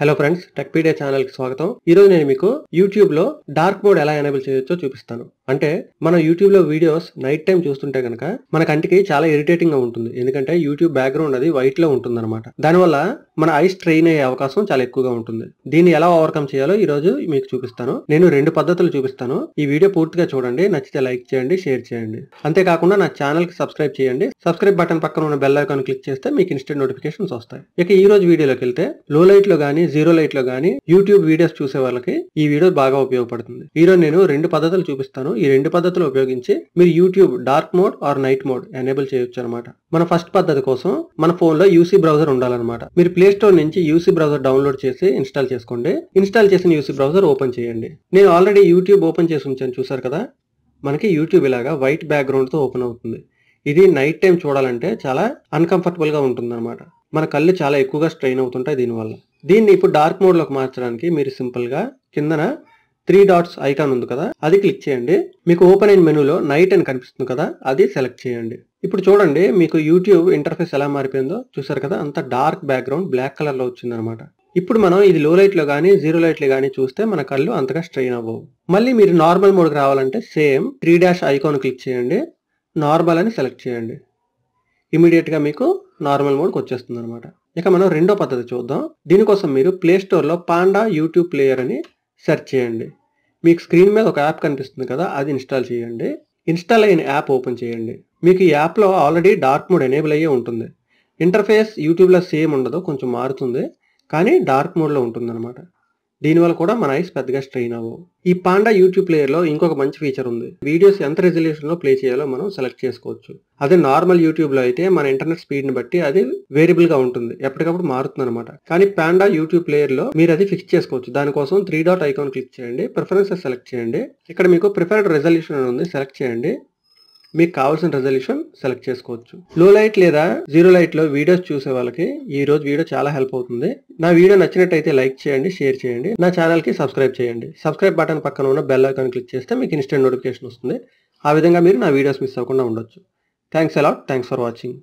Hello friends, Techpedia channel కి స్వాగతం. ఈ రోజు నేను మీకు యూట్యూబ్ లో డార్క్ మోడ్ ఎలా ఎనేబుల్ చేయొచ్చో చూపిస్తాను. అంటే మనం యూట్యూబ్ లో వీడియోస్ నైట్ టైం చూస్తుంటే గనక మన కంటికి చాలా ఇరిటేటింగ్ గా ఉంటుంది. ఎందుకంటే యూట్యూబ్ బ్యాక్గ్రౌండ్ అది వైట్ లో ఉంటుంది అనమాట. దానివల్ల మన ఐస్ స్ట్రెయిన్ అయ్యే అవకాశం చాలా ఎక్కువగా ఉంటుంది. దీన్ని ఎలా ఓవర్కమ్ చేయాలో ఈ రోజు మీకు చూపిస్తాను. నేను 2 పద్ధతులు చూపిస్తాను. ఈ వీడియో పూర్తిగా చూడండి. నచ్చితే లైక్ చేయండి, షేర్ చేయండి. అంతేకాకుండా నా ఛానల్ కి సబ్స్క్రైబ్ చేయండి. సబ్స్క్రైబ్ బటన్ పక్కన ఉన్న బెల్ ఐకాన్ క్లిక్ చేస్తే మీకు ఇన్స్టెంట్ నోటిఫికేషన్స్ వస్తాయి. ఇక ఈ రోజు వీడియోలోకి వెళ్తే లో లైట్ లో గానీ జీరో లైట్ లో గానీ యూట్యూబ్ వీడియోస్ చూసే వాళ్ళకి ఈ వీడియో బాగా ఉపయోగపడుతుంది. ఈ రోజు నేను 2 పద్ధతులు చూపిస్తాను. ఈ 2 పద్ధతులు ఉపయోగించి మీరు YouTube dark mode or night mode enable చేయొచ్చు అనమాట. మన ఫస్ట్ పద్ధతి కోసం మన ఫోన్ లో యూసీ బ్రౌజర్ ఉండాలన్నమాట. మీరు ప్లే స్టోర్ నుంచి యూసీ బ్రౌజర్ డౌన్లోడ్ చేసి ఇన్స్టాల్ చేసుకోండి. ఇన్స్టాల్ చేసిన యూసీ బ్రౌజర్ ఓపెన్ చేయండి. నేను ఆల్రెడీ యూట్యూబ్ ఓపెన్ చేసి ఉంచాను, చూసారు కదా. మనకి యూట్యూబ్ ఇలాగా వైట్ బ్యాక్గ్రౌండ్ తో ఓపెన్ అవుతుంది. ఇది నైట్ టైం చూడాలంటే చాలా అన్కంఫర్టబుల్ గా ఉంటుంది అనమాట. మన కళ్ళు చాలా ఎక్కువగా స్ట్రెయిన్ అవుతుంటాయి దీనివల్ల. దీన్ని ఇప్పుడు డార్క్ మోడ్ లోకి మార్చడానికి మీరు సింపుల్ గా కిందన 3 డాట్స్ ఐకాన్ ఉంది కదా, అది క్లిక్ చేయండి. మీకు ఓపెన్ అయిన మెనూలో నైట్ అని కనిపిస్తుంది కదా, అది సెలెక్ట్ చేయండి. ఇప్పుడు చూడండి మీకు యూట్యూబ్ ఇంటర్ఫేస్ ఎలా మారిపోయిందో చూసారు కదా. అంత డార్క్ బ్యాక్గ్రౌండ్ బ్లాక్ కలర్ లో వచ్చింది అనమాట. ఇప్పుడు మనం ఇది లో లైట్ లో గానీ జీరో లైట్ లో గానీ చూస్తే మన కళ్ళు అంతగా స్ట్రెయిన్ అవ్వవు. మళ్ళీ మీరు నార్మల్ మోడ్ కి రావాలంటే సేమ్ 3 డాష్ ఐకాన్ క్లిక్ చేయండి, నార్మల్ అని సెలెక్ట్ చేయండి. ఇమీడియట్ గా మీకు నార్మల్ మోడ్కి వచ్చేస్తుంది అనమాట. ఇక మనం రెండో పద్ధతి చూద్దాం. దీనికోసం మీరు ప్లే స్టోర్ లో పాండా యూట్యూబ్ ప్లేయర్ అని సెర్చ్ చేయండి. మీకు స్క్రీన్ మీద ఒక యాప్ కనిపిస్తుంది కదా, అది ఇన్స్టాల్ చేయండి. ఇన్స్టాల్ అయిన యాప్ ఓపెన్ చేయండి. మీకు ఈ యాప్ లో ఆల్రెడీ డార్క్ మోడ్ ఎనేబుల్ అయ్యే ఉంటుంది. ఇంటర్ఫేస్ యూట్యూబ్ లో సేమ్ ఉండదు, కొంచెం మారుతుంది, కానీ డార్క్ మోడ్ లో ఉంటుంది అనమాట. దీనివల్ల కూడా మన ఐస్ పెద్దగా స్ట్రెయిన్ అవ్వవు. ఈ పాండా యూట్యూబ్ ప్లేయర్ లో ఇంకొక మంచి ఫీచర్ ఉంది. వీడియోస్ ఎంత రెజల్యూషన్ లో ప్లే చేయాలో మనం సెలెక్ట్ చేసుకోవచ్చు. అదే నార్మల్ యూట్యూబ్ లో అయితే మన ఇంటర్నెట్ స్పీడ్ ని బట్టి అది వేరియబుల్ గా ఉంటుంది, ఎప్పటికప్పుడు మారుతుంది అనమాట. కానీ పాండా యూట్యూబ్ ప్లేయర్ లో మీరు అది ఫిక్స్ చేసుకోవచ్చు. దానికోసం 3 డాట్ ఐకాన్ క్లిక్ చేయండి, ప్రిఫరెన్సెస్ సెలెక్ట్ చేయండి. ఇక్కడ మీకు ప్రిఫర్డ్ రెజల్యూషన్ అని ఉంది, సెలెక్ట్ చేయండి. మీకు కావాల్సిన రెజల్యూషన్ సెలెక్ట్ చేసుకోవచ్చు. లో లైట్ లేదా జీరో లైట్ లో వీడియోస్ చూసే వాళ్ళకి ఈ రోజు వీడియో చాలా హెల్ప్ అవుతుంది. నా వీడియో నచ్చినట్టయితే లైక్ చేయండి, షేర్ చేయండి. నా ఛానల్ కి సబ్స్క్రైబ్ చేయండి. సబ్స్క్రైబ్ బటన్ పక్కన ఉన్న బెల్ ఐకాన్ క్లిక్ చేస్తే మీకు ఇన్స్టెంట్ నోటిఫికేషన్ వస్తుంది. ఆ విధంగా మీరు నా వీడియోస్ మిస్ అవ్వకుండా ఉండొచ్చు. Thanks a lot. Thanks for watching.